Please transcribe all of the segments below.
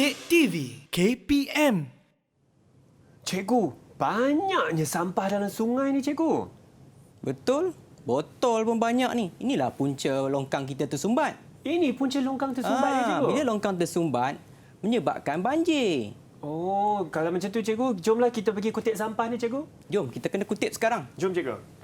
Kek TV KPM. Cikgu, banyaknya sampah dalam sungai ni, cikgu. Betul. Botol pun banyak ni. Inilah punca longkang kita tersumbat. Ini punca longkang tersumbat ni, cikgu. Bila longkang tersumbat, menyebabkan banjir. Oh, kalau macam tu, cikgu, jomlah kita pergi kutip sampah ni, cikgu. Jom, kita kena kutip sekarang. Jom, cikgu.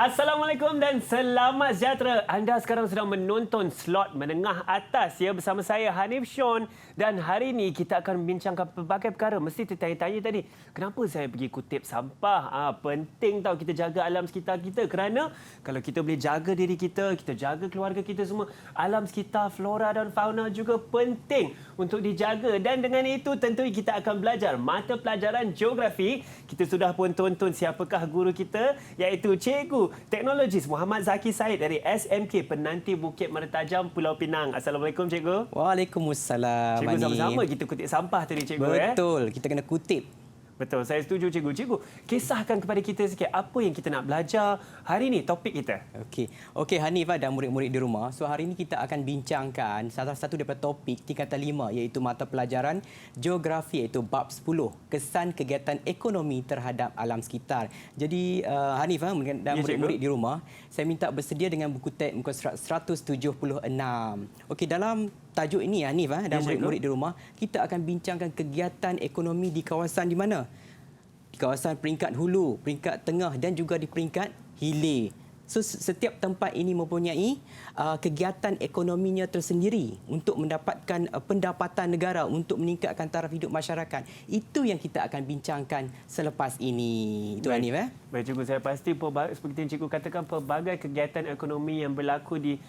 Assalamualaikum dan selamat sejahtera. Anda sekarang sedang menonton slot menengah atas ya bersama saya Hanif Sean, dan hari ini kita akan membincangkan pelbagai perkara. Mesti tertanya-tanya tadi, kenapa saya pergi kutip sampah? Penting tahu kita jaga alam sekitar kita, kerana kalau kita boleh jaga diri kita, kita jaga keluarga kita semua, alam sekitar, flora dan fauna juga penting untuk dijaga. Dan dengan itu tentu kita akan belajar mata pelajaran geografi. Kita sudah pun tonton siapakah guru kita, iaitu Cikgu Teknologis Muhammad Zaki Said dari SMK Penanti Bukit Mertajam, Pulau Pinang. Assalamualaikum, Cikgu. Waalaikumsalam. Cikgu, sama-sama kita kutip sampah tadi, Cikgu. Betul, kita kena kutip. Betul, saya setuju, Cikgu. Cikgu, kisahkan kepada kita sikit apa yang kita nak belajar hari ini, topik kita. Okey Hanif dan murid-murid di rumah. So hari ini kita akan bincangkan salah satu daripada topik tingkatan 5, iaitu mata pelajaran geografi, iaitu bab 10, kesan kegiatan ekonomi terhadap alam sekitar. Jadi Hanif dan murid-murid di rumah, saya minta bersedia dengan buku teks muka surat 176. Okey, dalam tajuk ini Hanif dan murid-murid di rumah, kita akan bincangkan kegiatan ekonomi di kawasan di mana? Di kawasan peringkat hulu, peringkat tengah dan juga di peringkat hilir. So, setiap tempat ini mempunyai kegiatan ekonominya tersendiri untuk mendapatkan pendapatan negara untuk meningkatkan taraf hidup masyarakat. Itu yang kita akan bincangkan selepas ini. Itu Hanif. Baik, Cikgu, saya pasti seperti yang Cikgu katakan, pelbagai kegiatan ekonomi yang berlaku di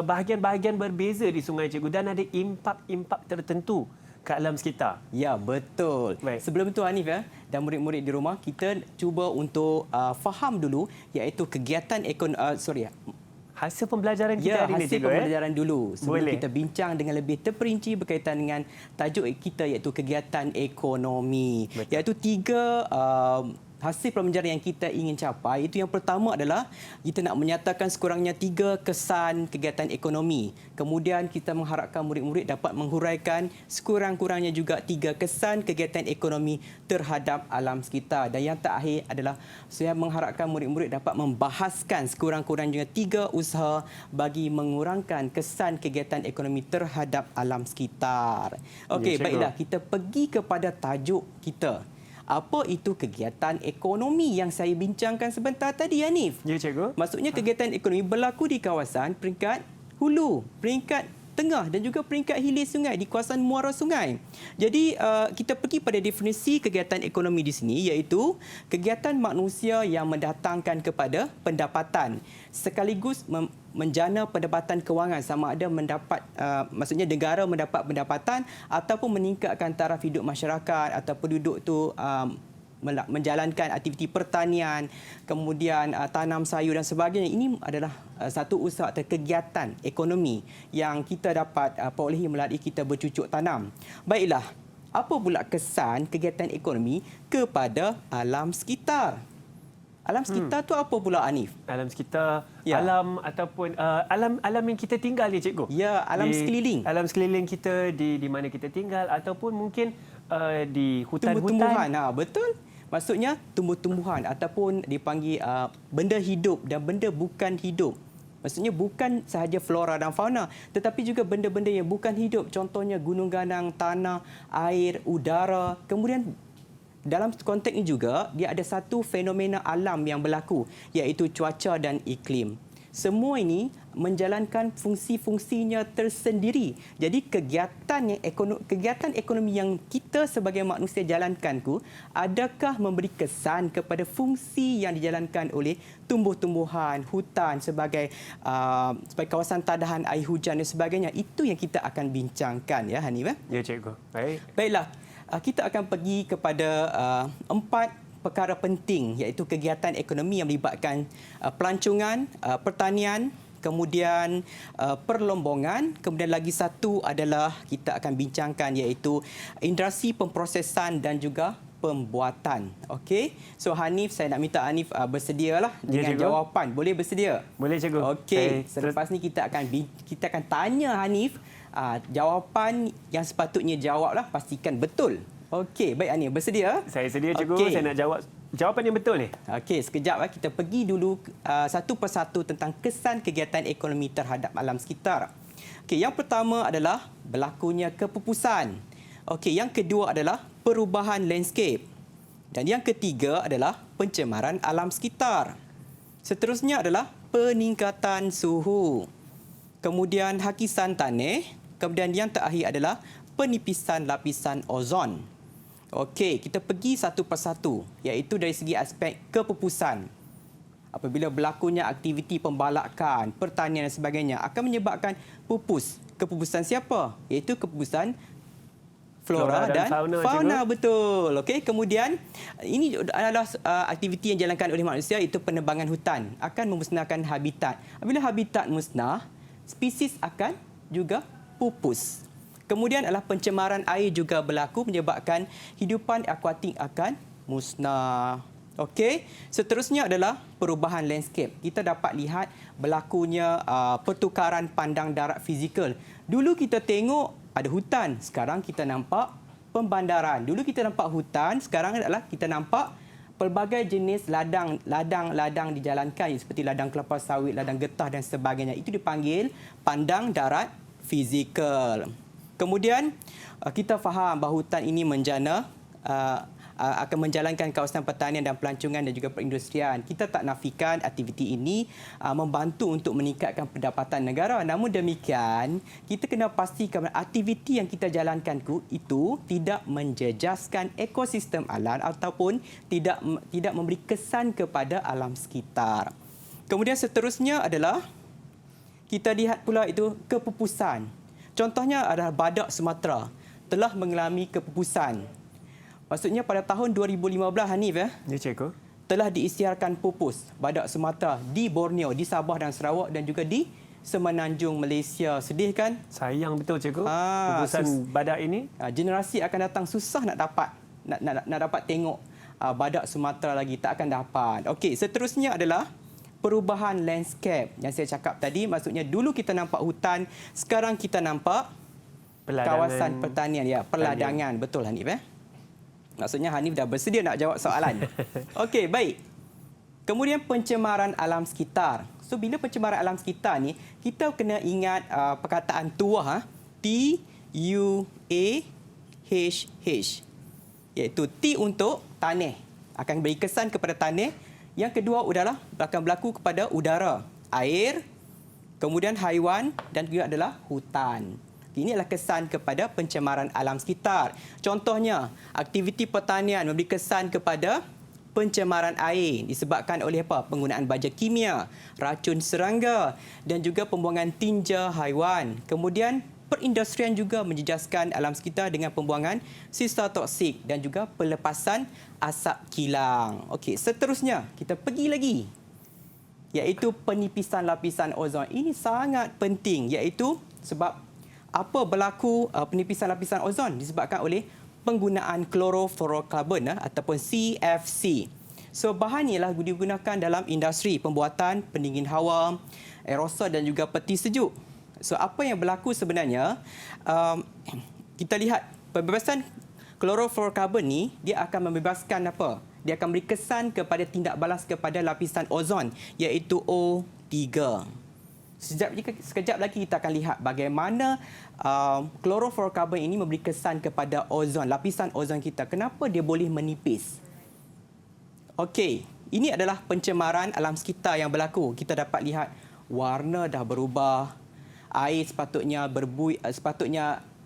bahagian-bahagian berbeza di sungai, Cikgu, dan ada impak-impak tertentu ke alam sekitar. Ya, betul. Baik. Sebelum itu Hanif dan murid-murid di rumah, kita cuba untuk faham dulu, iaitu kegiatan hasil pembelajaran kita hari ini, hasil pembelajaran dulu. Sebelum Boleh. kita bincang dengan lebih terperinci berkaitan dengan tajuk kita, iaitu kegiatan ekonomi. Betul. Iaitu 3 hasil pembelajaran yang kita ingin capai. Itu yang pertama adalah kita nak menyatakan sekurangnya 3 kesan kegiatan ekonomi. Kemudian kita mengharapkan murid-murid dapat menghuraikan sekurang-kurangnya juga 3 kesan kegiatan ekonomi terhadap alam sekitar. Dan yang terakhir adalah saya mengharapkan murid-murid dapat membahaskan sekurang-kurangnya 3 usaha bagi mengurangkan kesan kegiatan ekonomi terhadap alam sekitar. Okey, baiklah, kita pergi kepada tajuk kita. Apa itu kegiatan ekonomi yang saya bincangkan sebentar tadi, Hanif? Ya, Cikgu. Maksudnya kegiatan ekonomi berlaku di kawasan peringkat hulu, peringkat tengah dan juga peringkat hilir sungai, di kawasan muara sungai. Jadi kita pergi pada definisi kegiatan ekonomi di sini, iaitu kegiatan manusia yang mendatangkan kepada pendapatan sekaligus menjana pendapatan kewangan, sama ada mendapat maksudnya negara mendapat pendapatan ataupun meningkatkan taraf hidup masyarakat atau penduduk tu menjalankan aktiviti pertanian, kemudian tanam sayur dan sebagainya. Ini adalah satu usaha atau kegiatan ekonomi yang kita dapat perolehi melalui kita bercucuk tanam. Baiklah, apa pula kesan kegiatan ekonomi kepada alam sekitar? Alam sekitar tu apa pula, Hanif? Alam sekitar, Ya. alam ataupun alam yang kita tinggal ni, Cikgu. Ya, alam sekeliling. Alam sekeliling kita di mana kita tinggal, ataupun mungkin di Tumbuh-tumbuhan. hutan-hutan. Betul. Maksudnya tumbuh-tumbuhan ataupun dipanggil benda hidup dan benda bukan hidup. Maksudnya bukan sahaja flora dan fauna, tetapi juga benda-benda yang bukan hidup. Contohnya gunung ganang, tanah, air, udara. Kemudian dalam konteks ini juga, dia ada satu fenomena alam yang berlaku, iaitu cuaca dan iklim. semua ini menjalankan fungsi-fungsinya tersendiri. Jadi kegiatan ekonomi yang kita sebagai manusia jalankan adakah memberi kesan kepada fungsi yang dijalankan oleh tumbuh-tumbuhan, hutan sebagai kawasan tadahan air hujan dan sebagainya. Itu yang kita akan bincangkan ya Hanif. Ya cikgu. Baik. Baiklah, kita akan pergi kepada 4 perkara penting iaitu kegiatan ekonomi yang melibatkan pelancongan, pertanian, kemudian perlombongan, kemudian lagi satu adalah kita akan bincangkan iaitu industri pemprosesan dan juga pembuatan. Okey. So Hanif, saya nak minta Hanif bersedialah dengan jawapan. Boleh bersedia? Boleh cikgu. Okey. Selepas ni kita akan tanya Hanif jawapan yang sepatutnya jawablah, pastikan betul. Okey, baik Hanif, bersedia? Saya sedia cikgu. Okay. Saya nak jawab jawapan yang betul ni. Okey, sekejap kita pergi dulu satu persatu tentang kesan kegiatan ekonomi terhadap alam sekitar. Okey, yang pertama adalah berlakunya kepupusan. Okey, yang kedua adalah perubahan landscape. Dan yang ketiga adalah pencemaran alam sekitar. Seterusnya adalah peningkatan suhu. Kemudian hakisan tanah. Kemudian yang terakhir adalah penipisan lapisan ozon. Okey, kita pergi satu persatu, iaitu dari segi aspek kepupusan. Apabila berlakunya aktiviti pembalakan, pertanian dan sebagainya akan menyebabkan pupus. Kepupusan siapa? Iaitu kepupusan flora dan fauna. Betul. Okey, kemudian ini adalah aktiviti yang dijalankan oleh manusia, iaitu penebangan hutan akan memusnahkan habitat. Apabila habitat musnah, spesies akan juga pupus. Kemudian adalah pencemaran air juga berlaku menyebabkan hidupan akuatik akan musnah. Okey, seterusnya adalah perubahan landscape. Kita dapat lihat berlakunya pertukaran pandang darat fizikal. Dulu kita tengok ada hutan, sekarang kita nampak pembandaran. Dulu kita nampak hutan, sekarang adalah kita nampak pelbagai jenis ladang dijalankan seperti ladang kelapa sawit, ladang getah dan sebagainya. Itu dipanggil pandang darat fizikal. Kemudian kita faham bahawa hutan ini menjana akan menjalankan kawasan pertanian dan pelancongan dan juga perindustrian. Kita tak nafikan aktiviti ini membantu untuk meningkatkan pendapatan negara. Namun demikian, kita kena pastikan aktiviti yang kita jalankan itu tidak menjejaskan ekosistem alam ataupun tidak memberi kesan kepada alam sekitar. Kemudian seterusnya adalah kita lihat pula itu kepupusan. Contohnya adalah badak Sumatera telah mengalami kepupusan. Maksudnya pada tahun 2015 Hanif Ya cikgu. telah diisytiharkan pupus badak Sumatera di Borneo, di Sabah dan Sarawak dan juga di Semenanjung Malaysia. Sedih kan? Sayang betul cikgu. Kepupusan badak ini. Generasi akan datang susah nak dapat tengok badak Sumatera lagi, tak akan dapat. Okey, seterusnya adalah perubahan landscape yang saya cakap tadi. Maksudnya dulu kita nampak hutan, sekarang kita nampak kawasan pertanian, ya, perladangan. Betul Hanif Maksudnya Hanif dah bersedia nak jawab soalan. Okey, baik. Kemudian pencemaran alam sekitar. So bila pencemaran alam sekitar ni, kita kena ingat perkataan tuah TUAHH. Iaitu T untuk tanah. Akan beri kesan kepada tanah. Yang kedua adalah akan berlaku kepada udara, air, kemudian haiwan dan juga adalah hutan. Ini adalah kesan kepada pencemaran alam sekitar. Contohnya, aktiviti pertanian memberi kesan kepada pencemaran air disebabkan oleh apa? Penggunaan baja kimia, racun serangga dan juga pembuangan tinja haiwan. Kemudian perindustrian juga menjejaskan alam sekitar dengan pembuangan sisa toksik dan juga pelepasan asap kilang. Okey, seterusnya kita pergi lagi, iaitu penipisan lapisan ozon. Ini sangat penting, iaitu sebab apa berlaku penipisan lapisan ozon disebabkan oleh penggunaan klorofluorokarbon ataupun CFC. So bahan ialah digunakan dalam industri pembuatan pendingin hawa, aerosol dan juga peti sejuk. So apa yang berlaku sebenarnya, kita lihat pembebasan klorofluorokarbon ni dia akan membebaskan apa? Dia akan beri kesan kepada tindak balas kepada lapisan ozon iaitu O3. Sekejap lagi kita akan lihat bagaimana klorofluorokarbon ini memberi kesan kepada ozon, lapisan ozon kita. Kenapa dia boleh menipis? Okey, ini adalah pencemaran alam sekitar yang berlaku. Kita dapat lihat warna dah berubah, air sepatutnya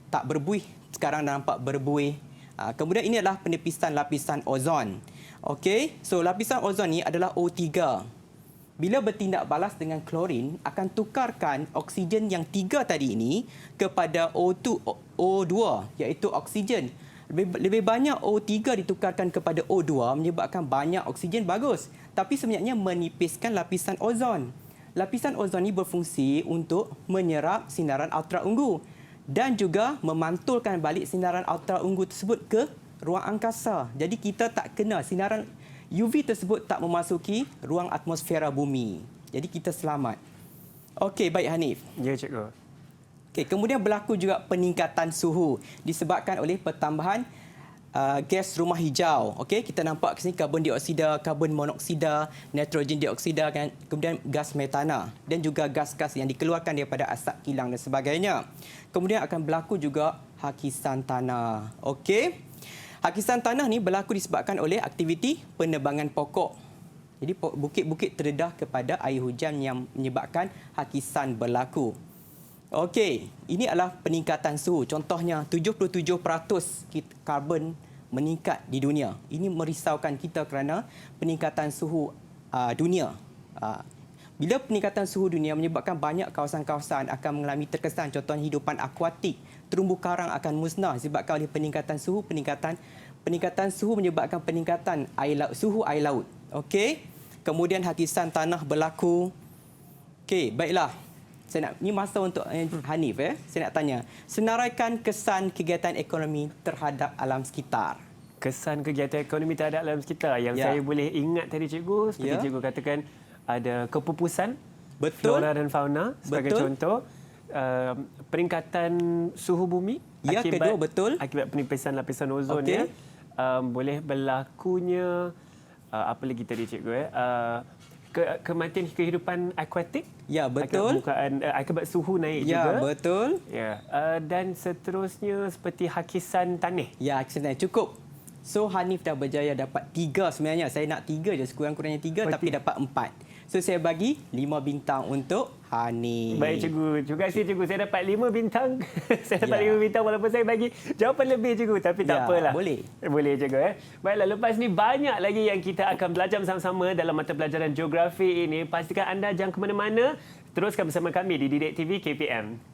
tak berbuih, sekarang dah nampak berbuih. Kemudian ini adalah penipisan lapisan ozon. Okey, so lapisan ozon ni adalah O3. Bila bertindak balas dengan klorin, akan tukarkan oksigen yang 3 tadi ini kepada O2, iaitu oksigen. Lebih banyak O3 ditukarkan kepada O2 menyebabkan banyak oksigen, bagus. Tapi sebenarnya menipiskan lapisan ozon. Lapisan ozon ini berfungsi untuk menyerap sinaran ultraunggu dan juga memantulkan balik sinaran ultraunggu tersebut ke ruang angkasa. Jadi kita tak kena sinaran UV tersebut tak memasuki ruang atmosfera bumi. Jadi kita selamat. Okey, baik Hanif. Ya, cikgu. Okey, kemudian berlaku juga peningkatan suhu disebabkan oleh pertambahan gas rumah hijau. Okey, kita nampak ke sini karbon dioksida, karbon monoksida, nitrogen dioksida, kemudian gas metana dan juga gas-gas yang dikeluarkan daripada asap kilang dan sebagainya. Kemudian akan berlaku juga hakisan tanah. Okey. Hakisan tanah ni berlaku disebabkan oleh aktiviti penebangan pokok. Jadi bukit-bukit terdedah kepada air hujan yang menyebabkan hakisan berlaku. Okey, ini adalah peningkatan suhu. Contohnya 77% karbon meningkat di dunia. Ini merisaukan kita kerana peningkatan suhu dunia. Bila peningkatan suhu dunia menyebabkan banyak kawasan-kawasan akan mengalami terkesan, contohnya hidupan akuatik, terumbu karang akan musnah disebabkan oleh peningkatan suhu. Peningkatan suhu menyebabkan peningkatan suhu air laut. Okey. Kemudian hakisan tanah berlaku. Okey, baiklah. Ini masa untuk Hanif. Saya nak tanya, senaraikan kesan kegiatan ekonomi terhadap alam sekitar. Kesan kegiatan ekonomi terhadap alam sekitar yang saya boleh ingat tadi, cikgu, seperti cikgu katakan, ada kepupusan flora dan fauna sebagai contoh, peningkatan suhu bumi akibat penipisan lapisan ozon, boleh berlakunya apa lagi tadi, cikgu, kematian kehidupan akuatik, akibat suhu naik juga, betul, dan seterusnya seperti hakisan tanah. Hakisan tanah cukup. So Hanif dah berjaya dapat 3 sebenarnya. Saya nak 3 je, sekurang-kurangnya 3 tapi dapat 4. So saya bagi 5 bintang untuk Hanif. Baik, cikgu. Terima kasih, cikgu. Saya dapat 5 bintang. Saya dapat 5 bintang walaupun saya bagi jawapan lebih, cikgu. Tapi tak apalah. Boleh. Boleh, cikgu. Baiklah, lepas ni banyak lagi yang kita akan belajar bersama-sama dalam mata pelajaran geografi ini. Pastikan anda jangan ke mana-mana. Teruskan bersama kami di Didik TV KPM.